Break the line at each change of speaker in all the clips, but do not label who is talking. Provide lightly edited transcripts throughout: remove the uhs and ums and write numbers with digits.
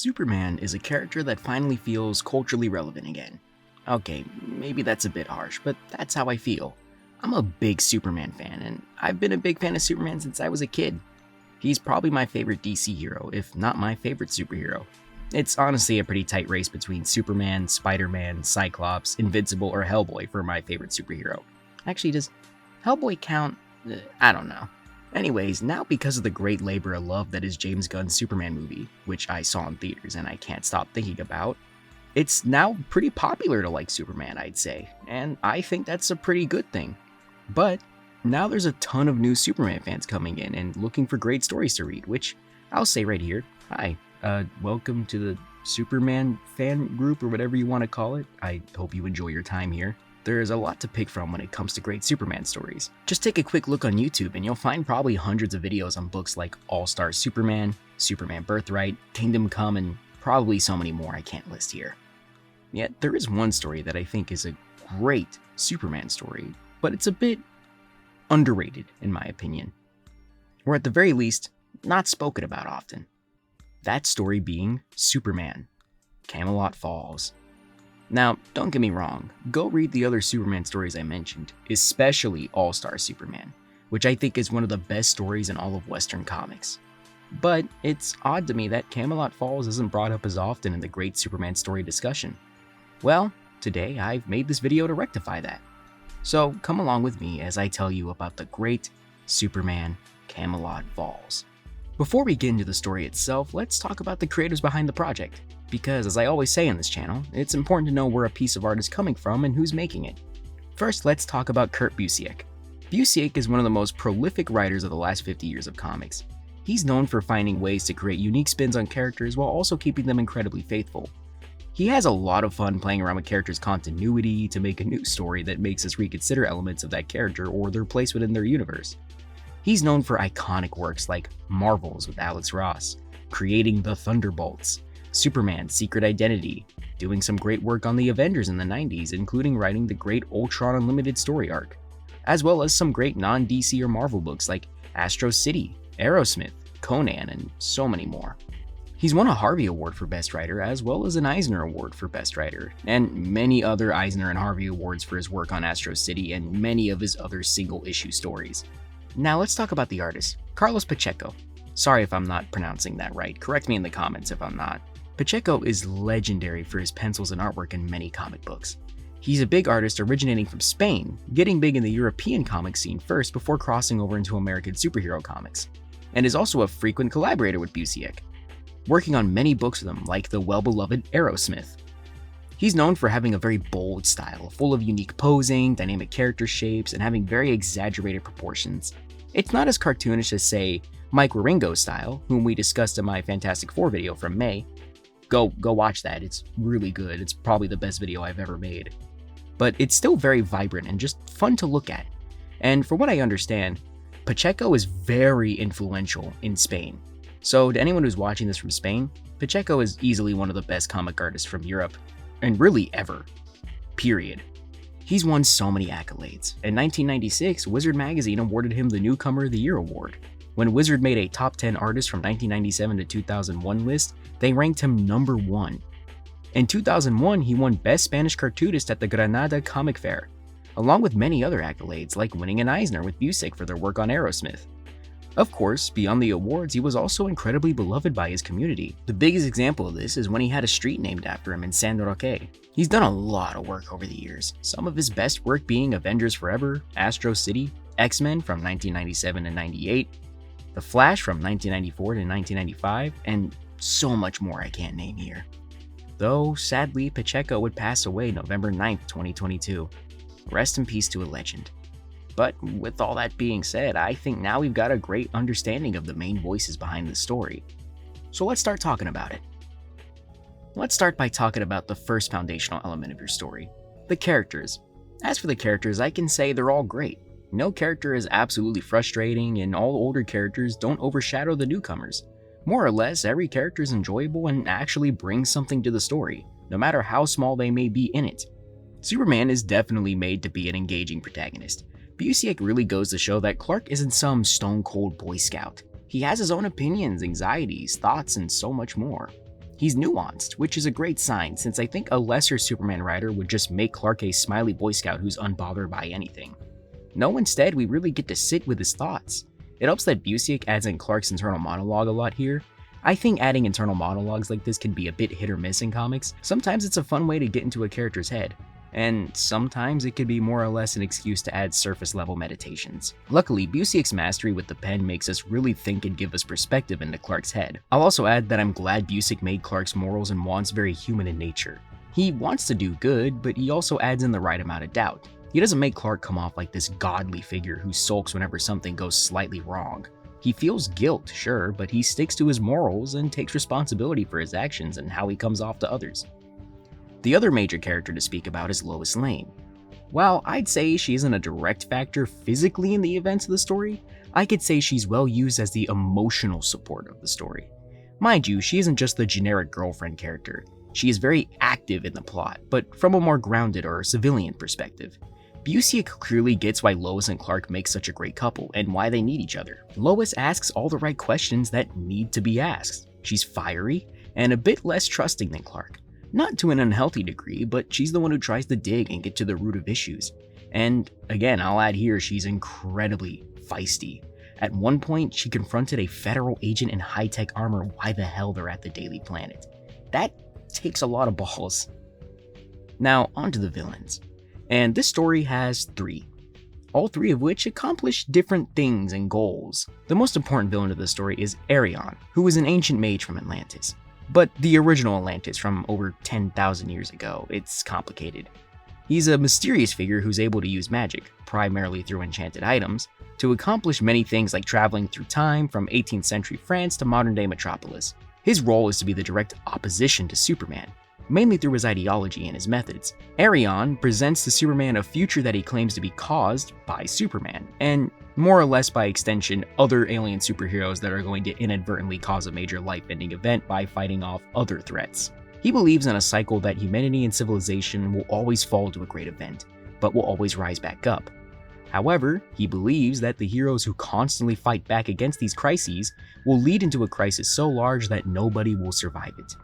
Superman is a character that finally feels culturally relevant again. Okay, maybe that's a bit harsh, but that's how I feel. I'm a big Superman fan, and I've been a big fan of Superman since I was a kid. He's probably my favorite DC hero, if not my favorite superhero. It's honestly a pretty tight race between Superman, Spider-Man, Cyclops, Invincible, or Hellboy for my favorite superhero. Actually, does Hellboy count? I don't know. Anyways, now because of the great labor of love that is James Gunn's Superman movie, which I saw in theaters and I can't stop thinking about, it's now pretty popular to like Superman, I'd say, and I think that's a pretty good thing. But now there's a ton of new Superman fans coming in and looking for great stories to read, which I'll say right here, hi, welcome to the Superman fan group or whatever you want to call it. I hope you enjoy your time here. There's a lot to pick from when it comes to great Superman stories. Just take a quick look on YouTube and you'll find probably hundreds of videos on books like All-Star Superman, Superman Birthright, Kingdom Come, and probably so many more I can't list here. Yet there is one story that I think is a great Superman story, but it's a bit underrated in my opinion. Or at the very least, not spoken about often. That story being Superman, Camelot Falls. Now, don't get me wrong, go read the other Superman stories I mentioned, especially All-Star Superman, which I think is one of the best stories in all of Western comics. But it's odd to me that Camelot Falls isn't brought up as often in the great Superman story discussion. Well, today I've made this video to rectify that. So come along with me as I tell you about the great Superman Camelot Falls. Before we get into the story itself, let's talk about the creators behind the project. Because as I always say on this channel, it's important to know where a piece of art is coming from and who's making it. First, let's talk about Kurt Busiek. Busiek is one of the most prolific writers of the last 50 years of comics. He's known for finding ways to create unique spins on characters while also keeping them incredibly faithful. He has a lot of fun playing around with characters' continuity to make a new story that makes us reconsider elements of that character or their place within their universe. He's known for iconic works like Marvels with Alex Ross, creating the Thunderbolts, Superman's Secret Identity, doing some great work on the Avengers in the 90s, including writing the great Ultron Unlimited story arc, as well as some great non-DC or Marvel books like Astro City, Aerosmith, Conan, and so many more. He's won a Harvey Award for Best Writer as well as an Eisner Award for Best Writer, and many other Eisner and Harvey Awards for his work on Astro City and many of his other single-issue stories. Now let's talk about the artist, Carlos Pacheco. Sorry if I'm not pronouncing that right, correct me in the comments if I'm not. Pacheco is legendary for his pencils and artwork in many comic books. He's a big artist originating from Spain, getting big in the European comic scene first before crossing over into American superhero comics, and is also a frequent collaborator with Busiek, working on many books with him like the well-beloved Aerosmith. He's known for having a very bold style, full of unique posing, dynamic character shapes, and having very exaggerated proportions. It's not as cartoonish as, say, Mike Wieringo's style, whom we discussed in my Fantastic Four video from May. Go watch that, it's really good, it's probably the best video I've ever made. But it's still very vibrant and just fun to look at. And from what I understand, Pacheco is very influential in Spain. So to anyone who's watching this from Spain, Pacheco is easily one of the best comic artists from Europe, and really ever. Period. He's won so many accolades. In 1996, Wizard magazine awarded him the Newcomer of the Year award. When Wizard made a top 10 artists from 1997 to 2001 list, they ranked him number 1. In 2001, he won Best Spanish Cartoonist at the Granada Comic Fair, along with many other accolades like winning an Eisner with Busiek for their work on Aerosmith. Of course, beyond the awards, he was also incredibly beloved by his community. The biggest example of this is when he had a street named after him in San Roque. He's done a lot of work over the years, some of his best work being Avengers Forever, Astro City, X-Men from 1997 to 98, The Flash from 1994 to 1995, and so much more I can't name here. Though, sadly, Pacheco would pass away November 9th, 2022. Rest in peace to a legend. But with all that being said, I think now we've got a great understanding of the main voices behind the story. So let's start talking about it. Let's start by talking about the first foundational element of your story, the characters. As for the characters, I can say they're all great. No character is absolutely frustrating, and all older characters don't overshadow the newcomers. More or less, every character is enjoyable and actually brings something to the story, no matter how small they may be in it. Superman is definitely made to be an engaging protagonist. Busiek really goes to show that Clark isn't some stone-cold Boy Scout. He has his own opinions, anxieties, thoughts, and so much more. He's nuanced, which is a great sign since I think a lesser Superman writer would just make Clark a smiley Boy Scout who's unbothered by anything. No, instead, we really get to sit with his thoughts. It helps that Busiek adds in Clark's internal monologue a lot here. I think adding internal monologues like this can be a bit hit or miss in comics. Sometimes it's a fun way to get into a character's head, and sometimes it could be more or less an excuse to add surface level meditations. Luckily, Busiek's mastery with the pen makes us really think and give us perspective into Clark's head. I'll also add that I'm glad Busiek made Clark's morals and wants very human in nature. He wants to do good, but he also adds in the right amount of doubt. He doesn't make Clark come off like this godly figure who sulks whenever something goes slightly wrong. He feels guilt, sure, but he sticks to his morals and takes responsibility for his actions and how he comes off to others. The other major character to speak about is Lois Lane. While I'd say she isn't a direct factor physically in the events of the story, I could say she's well used as the emotional support of the story. Mind you, she isn't just the generic girlfriend character. She is very active in the plot, but from a more grounded or civilian perspective. Busiek clearly gets why Lois and Clark make such a great couple and why they need each other. Lois asks all the right questions that need to be asked. She's fiery and a bit less trusting than Clark. Not to an unhealthy degree, but she's the one who tries to dig and get to the root of issues. And again, I'll add here, she's incredibly feisty. At one point, she confronted a federal agent in high-tech armor why the hell they're at the Daily Planet. That takes a lot of balls. Now, onto the villains. And this story has 3. All 3 of which accomplish different things and goals. The most important villain of the story is Arion, who is an ancient mage from Atlantis. But the original Atlantis from over 10,000 years ago. It's complicated. He's a mysterious figure who's able to use magic, primarily through enchanted items, to accomplish many things like traveling through time from 18th century France to modern day Metropolis. His role is to be the direct opposition to Superman, mainly through his ideology and his methods. Arion presents to Superman a future that he claims to be caused by Superman, and more or less by extension, other alien superheroes that are going to inadvertently cause a major life-ending event by fighting off other threats. He believes in a cycle that humanity and civilization will always fall to a great event, but will always rise back up. However, he believes that the heroes who constantly fight back against these crises will lead into a crisis so large that nobody will survive it.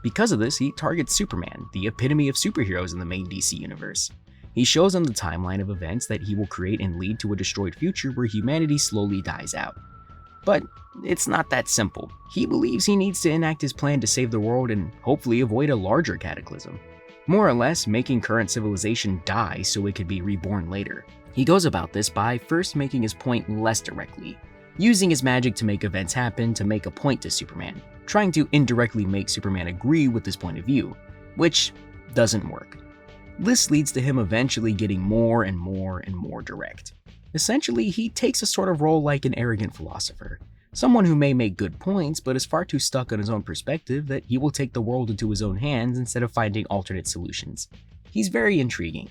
Because of this, he targets Superman, the epitome of superheroes in the main DC universe. He shows on the timeline of events that he will create and lead to a destroyed future where humanity slowly dies out. But it's not that simple. He believes he needs to enact his plan to save the world and hopefully avoid a larger cataclysm. More or less, making current civilization die so it could be reborn later. He goes about this by first making his point less directly, using his magic to make events happen to make a point to Superman, trying to indirectly make Superman agree with his point of view, which doesn't work. This leads to him eventually getting more and more and more direct. Essentially, he takes a sort of role like an arrogant philosopher, someone who may make good points but is far too stuck on his own perspective that he will take the world into his own hands instead of finding alternate solutions. He's very intriguing.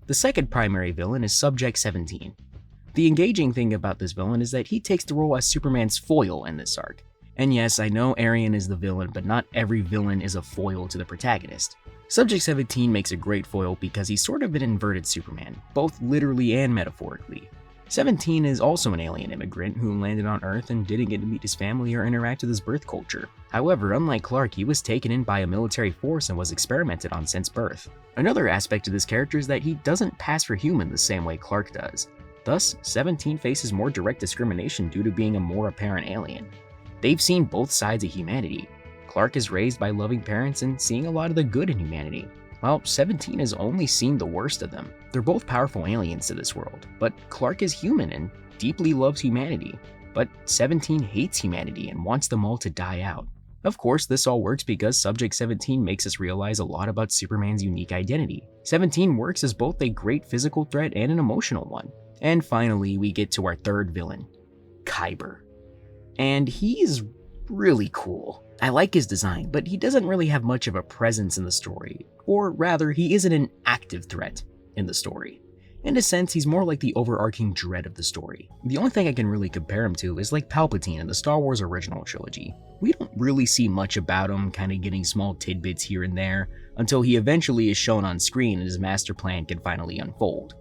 The second primary villain is Subject 17. The engaging thing about this villain is that he takes the role as Superman's foil in this arc. And yes, I know Arion is the villain, but not every villain is a foil to the protagonist. Subject 17 makes a great foil because he's sort of an inverted Superman, both literally and metaphorically. 17 is also an alien immigrant who landed on Earth and didn't get to meet his family or interact with his birth culture. However, unlike Clark, he was taken in by a military force and was experimented on since birth. Another aspect of this character is that he doesn't pass for human the same way Clark does. Thus, 17 faces more direct discrimination due to being a more apparent alien. They've seen both sides of humanity. Clark is raised by loving parents and seeing a lot of the good in humanity, while 17 has only seen the worst of them. They're both powerful aliens to this world, but Clark is human and deeply loves humanity, but 17 hates humanity and wants them all to die out. Of course, this all works because Subject 17 makes us realize a lot about Superman's unique identity. 17 works as both a great physical threat and an emotional one. And finally, we get to our third villain, Kyber. And he's really cool. I like his design, but he doesn't really have much of a presence in the story, or rather, he isn't an active threat in the story. In a sense, he's more like the overarching dread of the story. The only thing I can really compare him to is like Palpatine in the Star Wars original trilogy. We don't really see much about him, kind of getting small tidbits here and there, until he eventually is shown on screen and his master plan can finally unfold.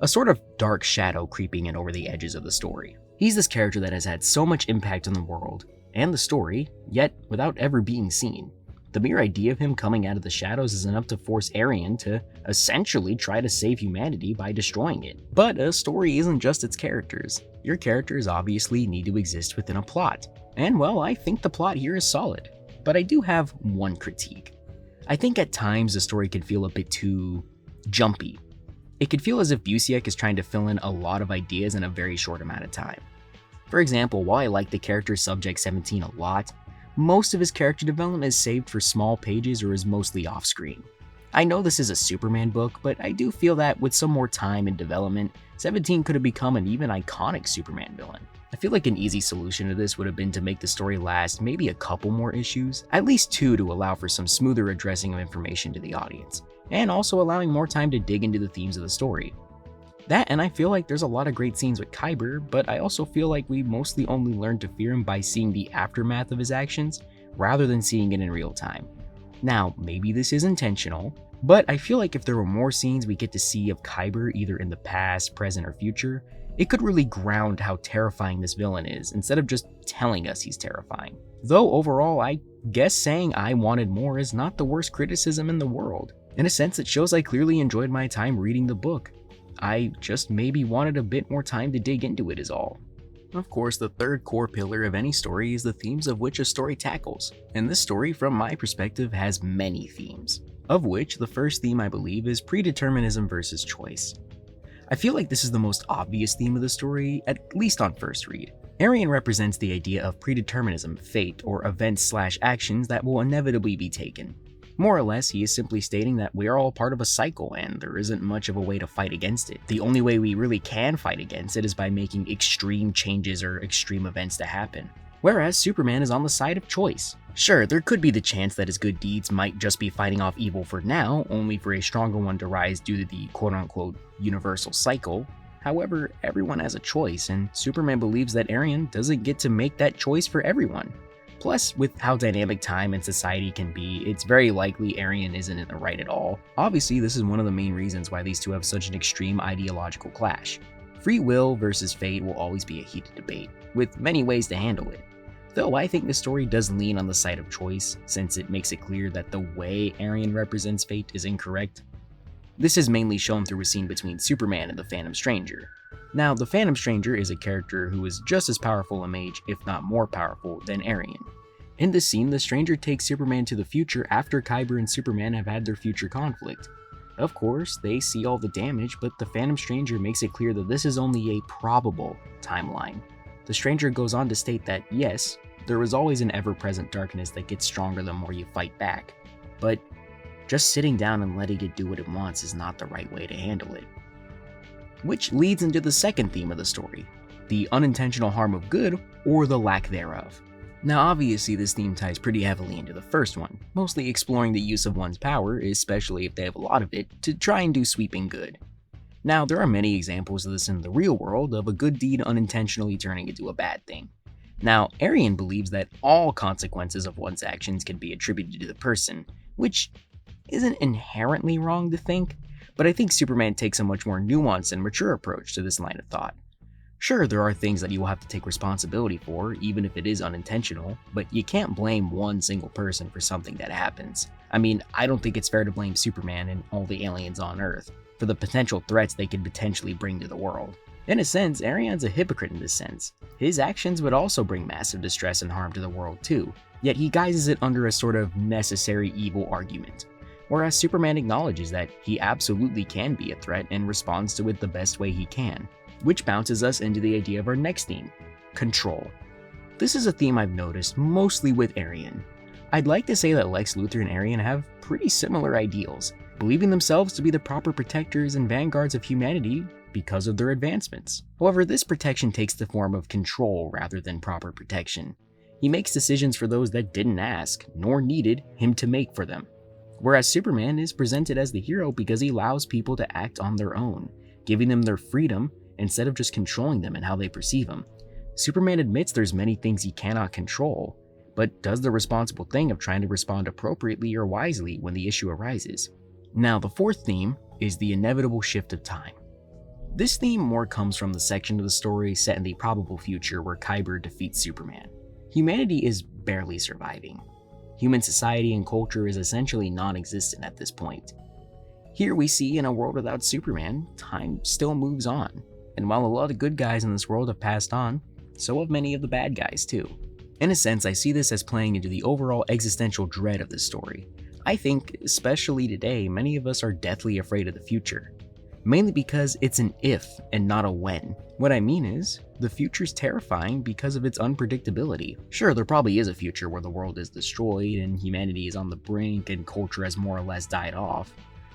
A sort of dark shadow creeping in over the edges of the story. He's this character that has had so much impact on the world and the story, yet without ever being seen. The mere idea of him coming out of the shadows is enough to force Arian to essentially try to save humanity by destroying it. But a story isn't just its characters. Your characters obviously need to exist within a plot. And well, I think the plot here is solid. But I do have one critique. I think at times the story can feel a bit too jumpy. It could feel as if Busiek is trying to fill in a lot of ideas in a very short amount of time. For example, while I like the character Subject 17 a lot, most of his character development is saved for small pages or is mostly off-screen. I know this is a Superman book, but I do feel that with some more time and development, 17 could have become an even iconic Superman villain. I feel like an easy solution to this would have been to make the story last maybe a couple more issues, at least 2 to allow for some smoother addressing of information to the audience, and also allowing more time to dig into the themes of the story. That, and I feel like there's a lot of great scenes with Kyber, but I also feel like we mostly only learn to fear him by seeing the aftermath of his actions, rather than seeing it in real time. Now, maybe this is intentional, but I feel like if there were more scenes we get to see of Kyber either in the past, present, or future, it could really ground how terrifying this villain is, instead of just telling us he's terrifying. Though overall, I guess saying I wanted more is not the worst criticism in the world. In a sense, it shows I clearly enjoyed my time reading the book. I just maybe wanted a bit more time to dig into it is all. Of course, the third core pillar of any story is the themes of which a story tackles, and this story, from my perspective, has many themes, of which the first theme I believe is predeterminism versus choice. I feel like this is the most obvious theme of the story, at least on first read. Arian represents the idea of predeterminism, fate, or events/actions that will inevitably be taken. More or less, he is simply stating that we are all part of a cycle and there isn't much of a way to fight against it. The only way we really can fight against it is by making extreme changes or extreme events to happen. Whereas Superman is on the side of choice. Sure, there could be the chance that his good deeds might just be fighting off evil for now, only for a stronger one to rise due to the quote-unquote universal cycle. However, everyone has a choice, and Superman believes that Arian doesn't get to make that choice for everyone. Plus, with how dynamic time and society can be, it's very likely Arian isn't in the right at all. Obviously, this is one of the main reasons why these two have such an extreme ideological clash. Free will versus fate will always be a heated debate, with many ways to handle it. Though I think the story does lean on the side of choice, since it makes it clear that the way Arian represents fate is incorrect. This is mainly shown through a scene between Superman and the Phantom Stranger. Now, the Phantom Stranger is a character who is just as powerful a mage, if not more powerful, than Arian. In this scene, the Stranger takes Superman to the future after Kyber and Superman have had their future conflict. Of course, they see all the damage, but the Phantom Stranger makes it clear that this is only a probable timeline. The Stranger goes on to state that, yes, there is always an ever-present darkness that gets stronger the more you fight back, but just sitting down and letting it do what it wants is not the right way to handle it. Which leads into the second theme of the story, the unintentional harm of good or the lack thereof. Now obviously this theme ties pretty heavily into the first one, mostly exploring the use of one's power, especially if they have a lot of it, to try and do sweeping good. Now there are many examples of this in the real world of a good deed unintentionally turning into a bad thing. Now Arian believes that all consequences of one's actions can be attributed to the person, which isn't inherently wrong to think, but I think Superman takes a much more nuanced and mature approach to this line of thought. Sure, there are things that you will have to take responsibility for, even if it is unintentional, but you can't blame one single person for something that happens. I mean, I don't think it's fair to blame Superman and all the aliens on Earth for the potential threats they could potentially bring to the world. In a sense, Arian's a hypocrite in this sense. His actions would also bring massive distress and harm to the world too, yet he guises it under a sort of necessary evil argument. Whereas Superman acknowledges that he absolutely can be a threat and responds to it the best way he can. Which bounces us into the idea of our next theme, control. This is a theme I've noticed mostly with Arian. I'd like to say that Lex Luthor and Arian have pretty similar ideals, believing themselves to be the proper protectors and vanguards of humanity because of their advancements. However, this protection takes the form of control rather than proper protection. He makes decisions for those that didn't ask, nor needed him to make for them. Whereas Superman is presented as the hero because he allows people to act on their own, giving them their freedom instead of just controlling them and how they perceive him. Superman admits there's many things he cannot control, but does the responsible thing of trying to respond appropriately or wisely when the issue arises. Now, the fourth theme is the inevitable shift of time. This theme more comes from the section of the story set in the probable future where Kyber defeats Superman. Humanity is barely surviving. Human society and culture is essentially non-existent at this point. Here we see in a world without Superman, time still moves on. And while a lot of good guys in this world have passed on, so have many of the bad guys too. In a sense, I see this as playing into the overall existential dread of this story. I think, especially today, many of us are deathly afraid of the future. Mainly because it's an if and not a when. What I mean is, the future's terrifying because of its unpredictability. Sure, there probably is a future where the world is destroyed and humanity is on the brink and culture has more or less died off,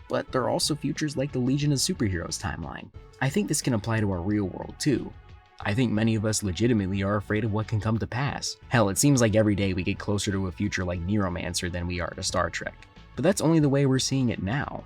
but there are also futures like the Legion of Superheroes timeline. I think this can apply to our real world too. I think many of us legitimately are afraid of what can come to pass. Hell, it seems like every day we get closer to a future like Neuromancer than we are to Star Trek. But that's only the way we're seeing it now.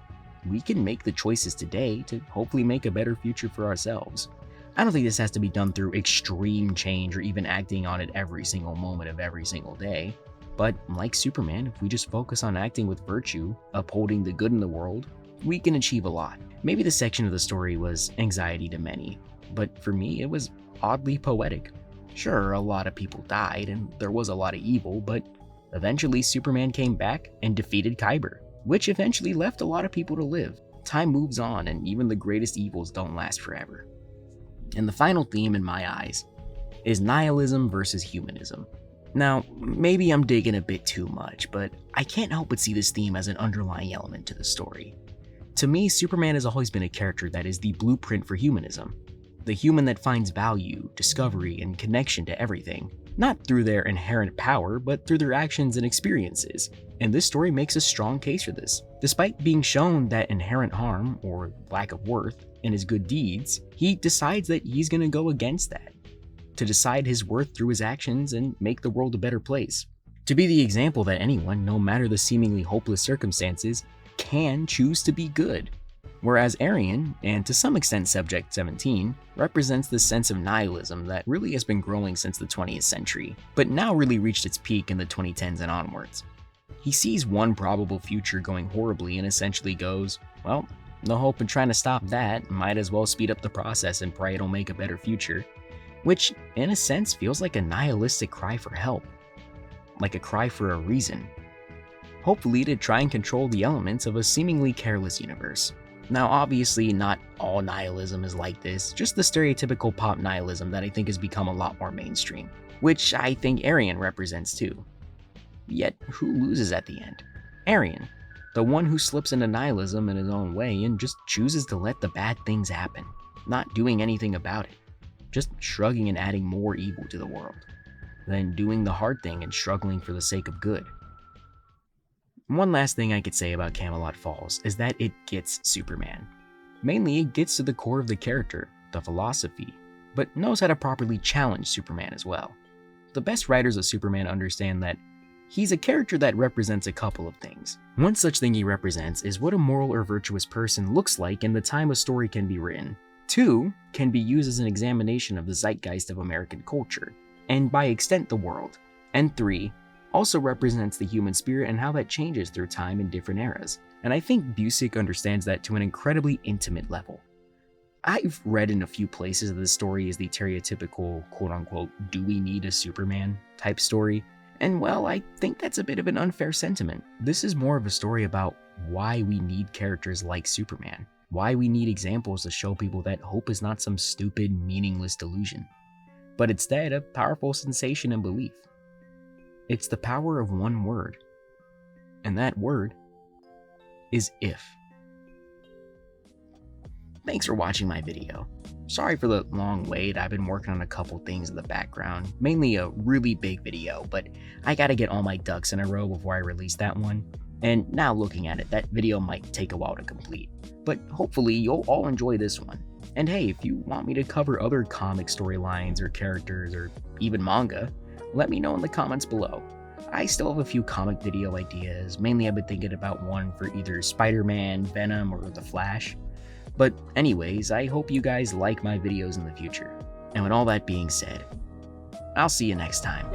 We can make the choices today to hopefully make a better future for ourselves. I don't think this has to be done through extreme change or even acting on it every single moment of every single day. But like Superman, if we just focus on acting with virtue, upholding the good in the world, we can achieve a lot. Maybe this section of the story was anxiety to many, but for me it was oddly poetic. Sure, a lot of people died and there was a lot of evil, but eventually Superman came back and defeated Kyber, which eventually left a lot of people to live. Time moves on and even the greatest evils don't last forever. And the final theme in my eyes is nihilism versus humanism. Now, maybe I'm digging a bit too much, but I can't help but see this theme as an underlying element to the story. To me, Superman has always been a character that is the blueprint for humanism. The human that finds value, discovery, and connection to everything. Not through their inherent power, but through their actions and experiences. And this story makes a strong case for this. Despite being shown that inherent harm, or lack of worth, in his good deeds, he decides that he's gonna go against that. To decide his worth through his actions and make the world a better place. To be the example that anyone, no matter the seemingly hopeless circumstances, can choose to be good. Whereas Arian, and to some extent Subject 17, represents this sense of nihilism that really has been growing since the 20th century, but now really reached its peak in the 2010s and onwards. He sees one probable future going horribly and essentially goes, well, no hope in trying to stop that, might as well speed up the process and pray it'll make a better future. Which, in a sense, feels like a nihilistic cry for help. Like a cry for a reason. Hopefully to try and control the elements of a seemingly careless universe. Now obviously not all nihilism is like this, just the stereotypical pop nihilism that I think has become a lot more mainstream, which I think Arian represents too. Yet who loses at the end? Arian, the one who slips into nihilism in his own way and just chooses to let the bad things happen, not doing anything about it, just shrugging and adding more evil to the world, then doing the hard thing and struggling for the sake of good. One last thing I could say about Camelot Falls is that it gets Superman. Mainly, it gets to the core of the character, the philosophy, but knows how to properly challenge Superman as well. The best writers of Superman understand that he's a character that represents a couple of things. One such thing he represents is what a moral or virtuous person looks like in the time a story can be written. 2, can be used as an examination of the zeitgeist of American culture, and by extent the world. And 3, also represents the human spirit and how that changes through time in different eras. And I think Busiek understands that to an incredibly intimate level. I've read in a few places that this story is the stereotypical quote-unquote "do we need a Superman" type story, and well, I think that's a bit of an unfair sentiment. This is more of a story about why we need characters like Superman, why we need examples to show people that hope is not some stupid, meaningless delusion, but instead a powerful sensation and belief. It's the power of one word, and that word is if. Thanks for watching my video. Sorry for the long wait, I've been working on a couple things in the background, mainly a really big video, but I gotta get all my ducks in a row before I release that one. And now looking at it, that video might take a while to complete, but hopefully you'll all enjoy this one. And hey, if you want me to cover other comic storylines or characters or even manga, let me know in the comments below. I still have a few comic video ideas, mainly I've been thinking about one for either Spider-Man, Venom, or The Flash. But anyways, I hope you guys like my videos in the future. And with all that being said, I'll see you next time.